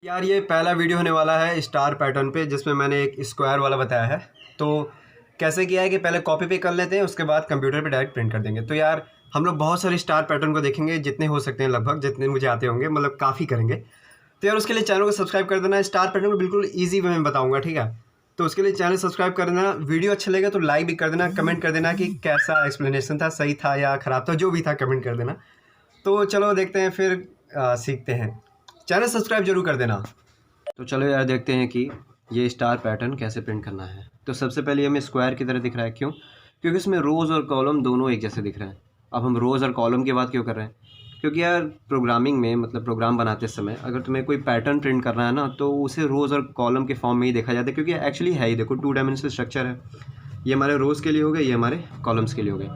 यार ये पहला वीडियो होने वाला है स्टार पैटर्न पे, जिसमें मैंने एक स्क्वायर वाला बताया है। तो कैसे किया है कि पहले कॉपी पे कर लेते हैं, उसके बाद कंप्यूटर पे डायरेक्ट प्रिंट कर देंगे। तो यार हम लोग बहुत सारे स्टार पैटर्न को देखेंगे, जितने हो सकते हैं, लगभग जितने मुझे आते होंगे, मतलब काफ़ी करेंगे। तो यार उसके लिए चैनल को सब्सक्राइब कर देना। स्टार पैटर्न को बिल्कुल ईजी वे में बताऊँगा, ठीक है। तो उसके लिए चैनल सब्सक्राइब कर देना। वीडियो अच्छा लगेगा तो लाइक भी कर देना, कमेंट कर देना कि कैसा एक्सप्लेनेशन था, सही था या ख़राब था, जो भी था कमेंट कर देना। तो चलो देखते हैं फिर, सीखते हैं। चैनल सब्सक्राइब जरूर कर देना। तो चलो यार देखते हैं कि ये स्टार पैटर्न कैसे प्रिंट करना है। तो सबसे पहले हमें स्क्वायर की तरह दिख रहा है, क्यों? क्योंकि इसमें रोज़ और कॉलम दोनों एक जैसे दिख रहे हैं। अब हम रोज़ और कॉलम की बात क्यों कर रहे हैं? क्योंकि यार प्रोग्रामिंग में, मतलब प्रोग्राम बनाते समय अगर तुम्हें कोई पैटर्न प्रिंट करना है ना, तो उसे रोज़ और कॉलम के फॉर्म में ही देखा जाता है। क्योंकि एक्चुअली है ही, देखो 2 डायमेंशनल स्ट्रक्चर है। ये हमारे रोज़ के लिए हो गए, ये हमारे कॉलम्स के लिए हो गए।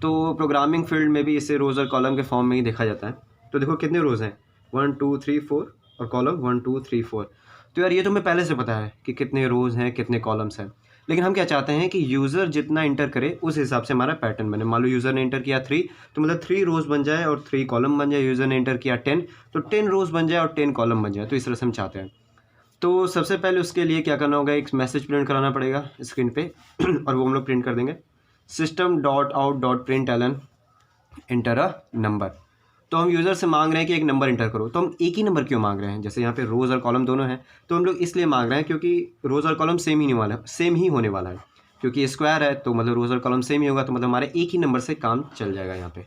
तो प्रोग्रामिंग फील्ड में भी इसे रोज़ और कॉलम के फॉर्म में ही देखा जाता है। तो देखो कितने रोज़ हैं, 1 2 3 4, और कॉलम 1 2 3 4। तो यार ये तो हमें पहले से पता है कि कितने रोज़ हैं, कितने कॉलम्स हैं। लेकिन हम क्या चाहते हैं कि यूज़र जितना इंटर करे उस हिसाब से हमारा पैटर्न बने। मान लो यूज़र ने इंटर किया 3, तो मतलब 3 रोज़ बन जाए और 3 कॉलम बन जाए। यूज़र ने इंटर किया 10, तो 10 रोज़ बन जाए और 10 कॉलम बन जाए। तो इस तरह से हम चाहते हैं। तो सबसे पहले उसके लिए क्या करना होगा, एक मैसेज प्रिंट कराना पड़ेगा स्क्रीन पे और वो हम लोग प्रिंट कर देंगे। system.out.println inter a number. तो हम यूज़र से मांग रहे हैं कि एक नंबर इंटर करो। तो हम एक ही नंबर क्यों मांग रहे हैं? जैसे यहाँ पे रोज़ और कॉलम दोनों हैं, तो हम लोग इसलिए मांग रहे हैं क्योंकि रोज़ और कॉलम सेम ही होने वाला है। क्योंकि ये स्क्वायर है तो मतलब रोज़ और कॉलम सेम ही होगा, तो मतलब हमारे एक ही नंबर से काम चल जाएगा यहाँ पे।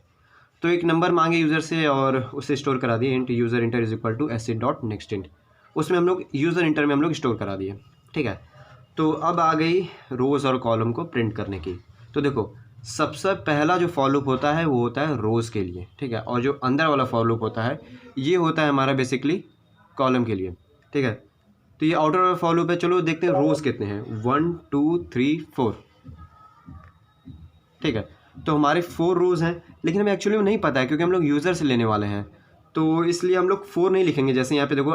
तो एक नंबर मांगे यूज़र से और उसे स्टोर करा दिए, int user inter is equal to s dot next int. उसमें हम लोग यूज़र इंटर में हम लोग स्टोर करा दिए, ठीक है। तो अब आ गई रोज़ और कॉलम को प्रिंट करने की। तो देखो सबसे पहला जो फॉर लूप होता है वो होता है रोज़ के लिए, ठीक है। और जो अंदर वाला फॉर लूप होता है ये होता है हमारा बेसिकली कॉलम के लिए, ठीक है। तो ये आउटर वाला फॉर लूप है। चलो देखते हैं रोज़ कितने हैं, 1 2 3 4, ठीक है। तो हमारे 4 रोज़ हैं, लेकिन हमें एक्चुअली में नहीं पता है क्योंकि हम लोग यूज़र से लेने वाले हैं। तो इसलिए हम लोग 4 नहीं लिखेंगे। जैसे यहाँ पे देखो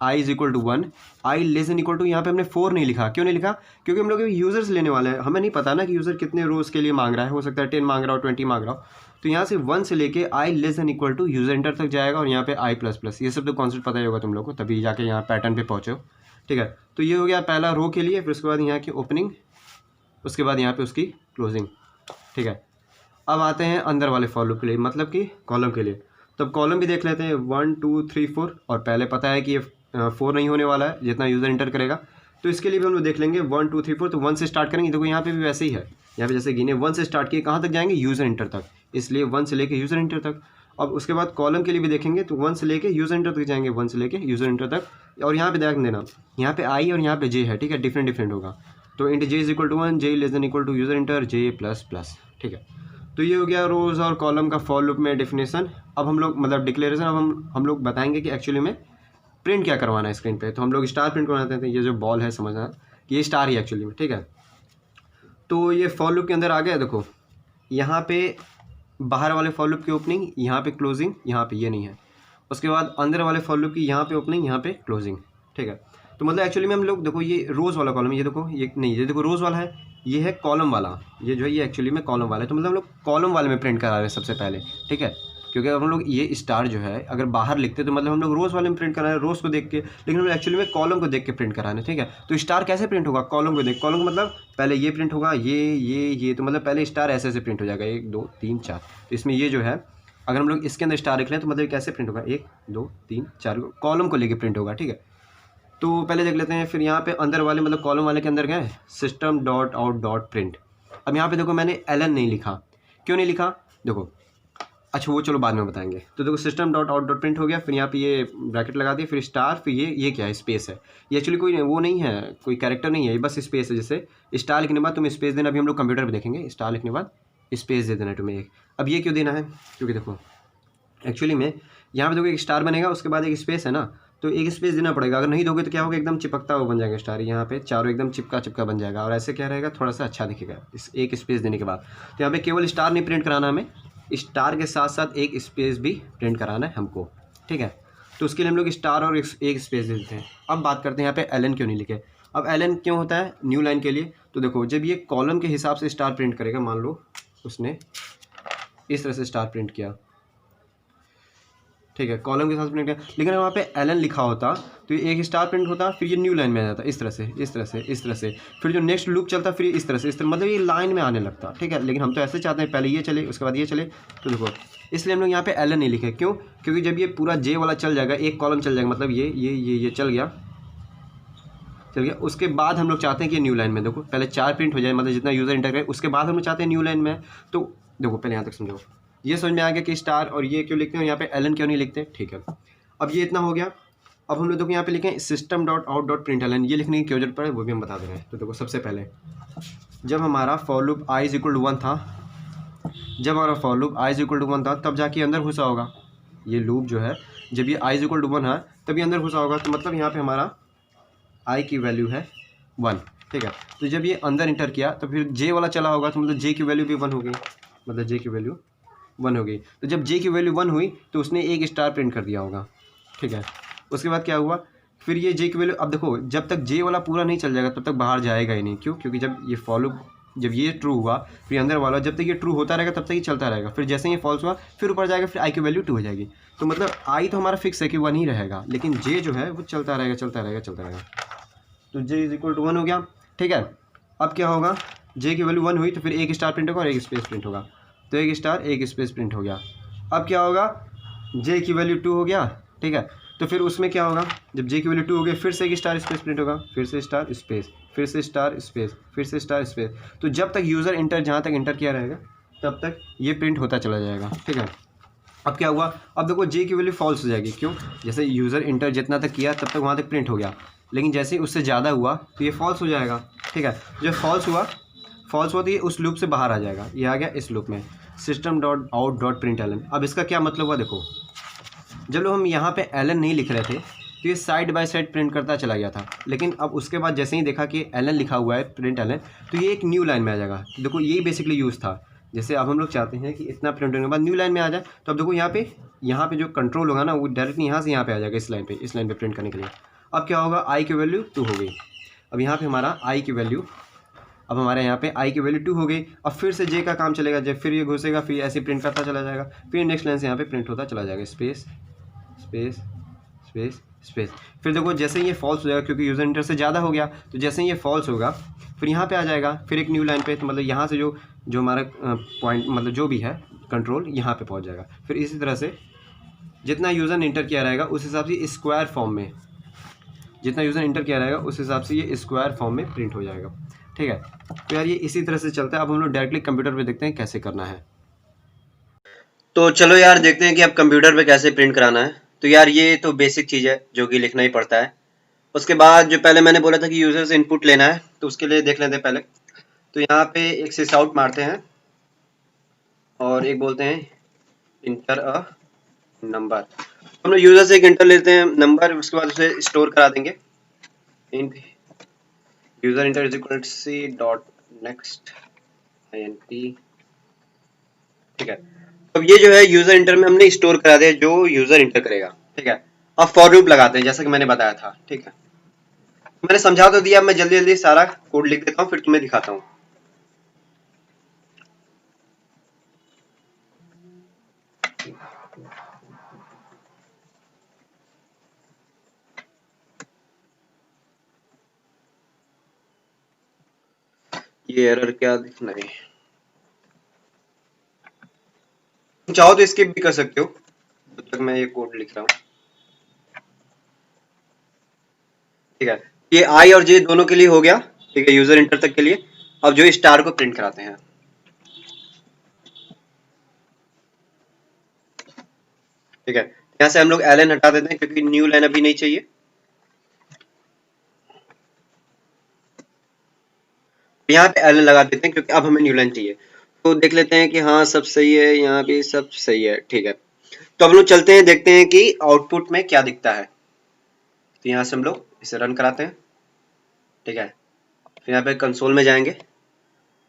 I is equal to 1, I less than equal to, यहाँ पे हमने 4 नहीं लिखा। क्यों नहीं लिखा? क्योंकि हम लोग यूज़र से लेने वाले हैं। हमें नहीं पता ना कि यूज़र कितने रोज़ के लिए मांग रहा है। हो सकता है 10 मांग रहा हो, 20 मांग रहा हो। तो यहाँ से 1 से लेके I less than equal to user enter तक जाएगा, और यहाँ पे आई प्लस प्लस। ये सब तो कॉन्सेप्ट पता ही होगा तुम लोग को, तभी जाके यहाँ पैटर्न पे पहुँचे हो, ठीक है। तो ये हो गया पहला रो के लिए। फिर उसके बाद यहाँ की ओपनिंग, उसके बाद यहाँ पे उसकी क्लोजिंग, ठीक है। अब आते हैं अंदर वाले फॉर लूप के लिए, मतलब कि कॉलम के लिए। तो अब कॉलम भी देख लेते हैं, 1 2 3 4। और पहले पता है कि ये 4 नहीं होने वाला है जितना यूज़र इंटर करेगा। तो इसके लिए भी हम लोग देख लेंगे 1 2 3 4। तो 1 से स्टार्ट करेंगे। देखो यहाँ पे भी वैसे ही है। यहाँ पे जैसे गिने 1 से स्टार्ट किए, कहाँ तक जाएंगे? यूज़र इंटर तक। इसलिए 1 से लेके यूज़र इंटर तक। अब उसके बाद कॉलम के लिए भी देखेंगे तो 1 से लेके यूज़र इंटर तक जाएंगे, 1 से लेके यूज़र इंटर तक। और यहाँ पे ध्यान देना, यहाँ पे आई और यहाँ पे जे है, ठीक है। डिफरेंट डिफरेंट होगा। तो int j is equal to 1, j less than equal to user inter, j plus plus, ठीक है। तो ये हो गया रोज़ और कॉलम का फॉर लूप में डेफिनेशन। अब हम लोग, मतलब डिक्लेरेशन, अब हम लोग बताएंगे कि एक्चुअली में प्रिंट क्या करवाना है स्क्रीन पे। तो हम लोग स्टार प्रिंट करवाते हैं। ये जो बॉल है, समझना कि ये स्टार ही एक्चुअली में, ठीक है। तो ये फॉर लूप के अंदर आ गया। देखो यहाँ पे बाहर वाले फॉर लूप की ओपनिंग, यहाँ पे क्लोजिंग, यहाँ पे ये नहीं है। उसके बाद अंदर वाले फॉर लूप की यहाँ पे ओपनिंग, यहाँ पे क्लोजिंग, ठीक है। तो मतलब एक्चुअली में हम लोग, देखो ये रोज़ वाला कॉलम, ये देखो, ये नहीं, ये देखो रोज़ वाला है, ये है कॉलम वाला। ये जो है ये एक्चुअली में कॉलम वाला है। तो मतलब हम लोग कॉलम वाले में प्रिंट करा रहे हैं सबसे पहले, ठीक है। क्योंकि अब हम लोग ये स्टार जो है अगर बाहर लिखते तो मतलब हम लोग रोज़ वाले में प्रिंट करा रहे हैं, रोज़ को देख के। लेकिन हम एक्चुअली में कॉलम को देख के प्रिंट करा रहे हैं, ठीक है। तो स्टार कैसे प्रिंट होगा? कॉलम को देख। कॉलम को मतलब पहले ये प्रिंट होगा, ये। तो मतलब पहले स्टार ऐसे ऐसे प्रिंट हो जाएगा, 1 2 3 4। तो इसमें ये जो है, अगर हम लोग इसके अंदर स्टार लिख लें तो मतलब कैसे प्रिंट होगा? 1 2 3 4 कॉलम को लेके प्रिंट होगा, ठीक है। तो पहले देख लेते हैं। फिर यहाँ पे अंदर वाले, मतलब कॉलम वाले के अंदर क्या है? System dot out dot print. अब यहाँ पे देखो मैंने एलन नहीं लिखा। क्यों नहीं लिखा? देखो, अच्छा वो चलो बाद में बताएंगे। तो देखो system dot out dot print हो गया। फिर यहाँ पे ये ब्रैकेट लगा दिए, फिर स्टार, फिर ये क्या है? स्पेस है। ये एक्चुअली कोई वो नहीं है, कोई कैरेक्टर नहीं है, ये बस स्पेस है। जैसे स्टार लिखने के बाद तुम स्पेस देना, अभी हम लोग कंप्यूटर पर देखेंगे। स्टार लिखने के बाद स्पेस दे देना है तुम्हें एक। अब ये क्यों देना है? क्योंकि देखो एक्चुअली में यहाँ पे देखो एक स्टार बनेगा, उसके बाद एक स्पेस है ना, तो एक स्पेस देना पड़ेगा। अगर नहीं दोगे तो क्या होगा? एकदम चिपकता हुआ बन जाएगा स्टार। यहाँ पे चारों एकदम चिपका चिपका बन जाएगा, और ऐसे क्या रहेगा? थोड़ा सा अच्छा दिखेगा इस एक स्पेस देने के बाद। तो यहाँ पे केवल स्टार नहीं प्रिंट कराना, हमें स्टार के साथ साथ एक स्पेस भी प्रिंट कराना है हमको, ठीक है। तो उसके लिए हम लोग स्टार और एक स्पेस दे देते हैं। अब बात करते हैं यहाँ पे एलन क्यों नहीं लिखे। अब एलन क्यों होता है न्यू लाइन के लिए? तो देखो जब ये कॉलम के हिसाब से स्टार प्रिंट करेगा, मान लो उसने इस तरह से स्टार प्रिंट किया, ठीक है, कॉलम के साथ प्रिंट किया, लेकिन वहाँ पे एलन लिखा होता तो ये एक स्टार प्रिंट होता, फिर ये न्यू लाइन में आ जाता इस तरह से इस तरह से इस तरह से, फिर जो नेक्स्ट लूप चलता फिर इस तरह से इस तरह, मतलब ये लाइन में आने लगता। ठीक है, लेकिन हम तो ऐसे चाहते हैं पहले ये चले उसके बाद ये चले, तो देखो इसलिए हम लोग यहाँ पे एलन नहीं लिखे। क्यों? क्योंकि जब ये पूरा जे वाला चल जाएगा, एक कॉलम चल जाएगा, मतलब ये चल गया, उसके बाद हम लोग चाहते हैं कि न्यू लाइन में देखो पहले 4 प्रिंट हो जाए, मतलब जितना यूज़र इंटर करे उसके बाद हम लोग चाहते हैं न्यू लाइन में। तो देखो पहले यहाँ तक समझो, ये समझ में आ गया कि स्टार और ये क्यों लिखते हैं, यहाँ पे एलन क्यों नहीं लिखते। ठीक है, अब ये इतना हो गया। अब हम लोग देखो यहाँ पे लिखें system dot out dot println, ये लिखने की क्यों जरूरत पड़े वो भी हम बता दे रहे हैं। तो देखो सबसे पहले जब हमारा for loop i is equal to 1 था, जब हमारा for loop i is equal to 1 था तब जाके अंदर घुसा होगा ये लूप जो है, जब ये i इज इक्वल टू 1 है तभी अंदर घुसा होगा। तो मतलब यहाँ पे हमारा i की वैल्यू है 1। ठीक है, तो जब ये अंदर इंटर किया तो फिर j वाला चला होगा, तो मतलब j की वैल्यू भी 1 हो गई, मतलब j की वैल्यू 1 हो गई। तो जब j की वैल्यू 1 हुई तो उसने एक स्टार प्रिंट कर दिया होगा। ठीक है, उसके बाद क्या हुआ, फिर ये j की वैल्यू, अब देखो जब तक j वाला पूरा नहीं चल जाएगा तब तक बाहर जाएगा ही नहीं। क्यों? क्योंकि जब ये फॉलो, जब ये ट्रू हुआ फिर अंदर वाला, जब तक ये ट्रू होता रहेगा तब तक ये चलता रहेगा, फिर जैसे ये फॉल्स हुआ फिर ऊपर जाएगा, फिर i की वैल्यू 2 हो जाएगी। तो मतलब i तो हमारा फिक्स है कि 1 ही रहेगा, लेकिन j जो है वो चलता रहेगा चलता रहेगा चलता रहेगा। तो j इज इक्वल टू 1 हो गया। ठीक है, अब क्या होगा, j की वैल्यू 1 हुई तो फिर एक स्टार प्रिंट होगा और एक स्पेस प्रिंट होगा, तो एक स्टार एक स्पेस प्रिंट हो गया। अब क्या होगा, j की वैल्यू 2 हो गया। ठीक है, तो फिर उसमें क्या होगा, जब j की वैल्यू 2 हो गई फिर से एक स्टार स्पेस प्रिंट होगा, फिर से स्टार स्पेस, फिर से स्टार स्पेस, फिर से स्टार स्पेस। तो जब तक यूज़र इंटर, जहाँ तक इंटर किया रहेगा तब तक ये प्रिंट होता चला जाएगा। ठीक है, अब क्या हुआ, अब देखो j की वैल्यू फॉल्स हो जाएगी। क्यों? जैसे यूज़र इंटर जितना तक किया तब तक वहाँ तक प्रिंट हो गया, लेकिन जैसे ही उससे ज़्यादा हुआ तो ये फॉल्स हो जाएगा। ठीक है, जब फॉल्स हुआ तो ये उस लूप से बाहर आ जाएगा, ये आ गया इस लूप में system dot out dot println. अब इसका क्या मतलब हुआ, देखो जब लोग हम यहाँ पे एलन नहीं लिख रहे थे तो ये साइड बाय साइड प्रिंट करता चला गया था, लेकिन अब उसके बाद जैसे ही देखा कि एलन लिखा हुआ है प्रिंट एलन, तो ये एक न्यू लाइन में आ जाएगा। देखो यही बेसिकली यूज़ था, जैसे अब हम लोग चाहते हैं कि इतना प्रिंट होने के बाद न्यू लाइन में आ जाए, तो अब देखो यहाँ पे जो कंट्रोल होगा ना वो डायरेक्टली यहाँ से यहाँ पे आ जाएगा, इस लाइन पे प्रिंट करने के लिए। अब क्या होगा, i की वैल्यू 2 हो गई। अब यहाँ पे हमारा i की वैल्यू, अब हमारे यहाँ पे i की वैल्यू 2 हो गई। अब फिर से j का काम चलेगा, जब फिर ये घुसेगा फिर ऐसे प्रिंट करता चला जाएगा, फिर नेक्स्ट लाइन से यहाँ पे प्रिंट होता चला जाएगा, स्पेस स्पेस स्पेस स्पेस। फिर देखो जैसे ही ये फॉल्स हो जाएगा, क्योंकि यूज़र इंटर से ज़्यादा हो गया, तो जैसे ही ये फॉल्स होगा फिर यहाँ पे आ जाएगा, फिर एक न्यू लाइन पे, तो मतलब यहाँ से जो हमारा पॉइंट, मतलब जो भी है कंट्रोल यहाँ पे पहुँच जाएगा। फिर इसी तरह से जितना यूज़र ने इंटर किया रहेगा उस हिसाब से स्क्वायर फॉर्म में, जितना यूज़र इंटर किया रहेगा उस हिसाब से ये स्क्वायर फॉर्म में प्रिंट हो जाएगा। ठीक है, तो यार ये इसी तरह से चलता है। अब हम लोग डायरेक्टली कंप्यूटर पे देखते हैं कैसे करना है। तो चलो यार देखते हैं कि अब कंप्यूटर पे कैसे प्रिंट कराना है। तो यार ये तो बेसिक चीज़ है जो कि लिखना ही पड़ता है। उसके बाद जो पहले मैंने बोला था कि यूज़र से इनपुट लेना है, तो उसके लिए देख लेते हैं पहले। तो यहाँ पे एक सिस आउट मारते हैं और एक बोलते हैं इंटर अ नंबर। हम लोग यूज़र से एक इंटर लेते हैं नंबर, उसके बाद उसे स्टोर करा देंगे। Int user inter is equal to c dot next INT। ठीक है, अब ये जो है यूज़र इंटर में हमने स्टोर करा दिया जो यूज़र इंटर करेगा। ठीक है, अब फॉर लूप लगाते हैं जैसा कि मैंने बताया था। ठीक है, मैंने समझा तो दिया, मैं जल्दी जल्दी सारा कोड लिख देता हूँ फिर तुम्हें दिखाता हूँ। ये एरर क्या दिखना है, चाहो तो स्किप भी कर सकते हो जब तक मैं ये कोड लिख रहा हूँ। ठीक है, ये आई और जे दोनों के लिए हो गया। ठीक है, यूजर इंटर तक के लिए। अब जो स्टार को प्रिंट कराते हैं। ठीक है, यहाँ से हम लोग एलन हटा देते हैं क्योंकि न्यू लाइन अभी नहीं चाहिए। यहाँ पे एलन लगा देते हैं क्योंकि अब हमें न्यू लाइन चाहिए। तो देख लेते हैं कि हाँ सब सही है, यहाँ भी सब सही है। ठीक है, तो हम लोग चलते हैं देखते हैं कि आउटपुट में क्या दिखता है। तो यहाँ से हम लोग इसे रन कराते हैं। ठीक है, फिर यहाँ पे कंसोल में जाएंगे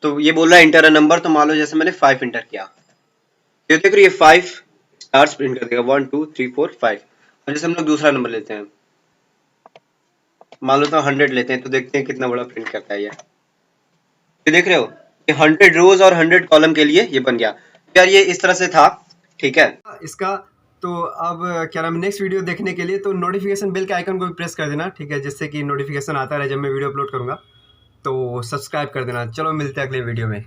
तो ये बोल रहा है इंटर अ नंबर। तो मान लो जैसे मैंने 5 इंटर किया, तो देख रहे ये 5 स्टार्स प्रिंट कर देगा, 1 2 3 4 5। और जैसे हम लोग दूसरा नंबर लेते हैं, मान लो तो 100 लेते हैं, तो देखते हैं कितना बड़ा प्रिंट करता है ये देख रहे हो ये 100 रोज और 100 कॉलम के लिए ये बन गया। यार ये इस तरह से था। ठीक है, इसका तो अब क्या नाम, नेक्स्ट वीडियो देखने के लिए तो नोटिफिकेशन बेल के आइकन को भी प्रेस कर देना, ठीक है, जिससे कि नोटिफिकेशन आता रहे जब मैं वीडियो अपलोड करूँगा। तो सब्सक्राइब कर देना। चलो मिलते हैं अगले वीडियो में।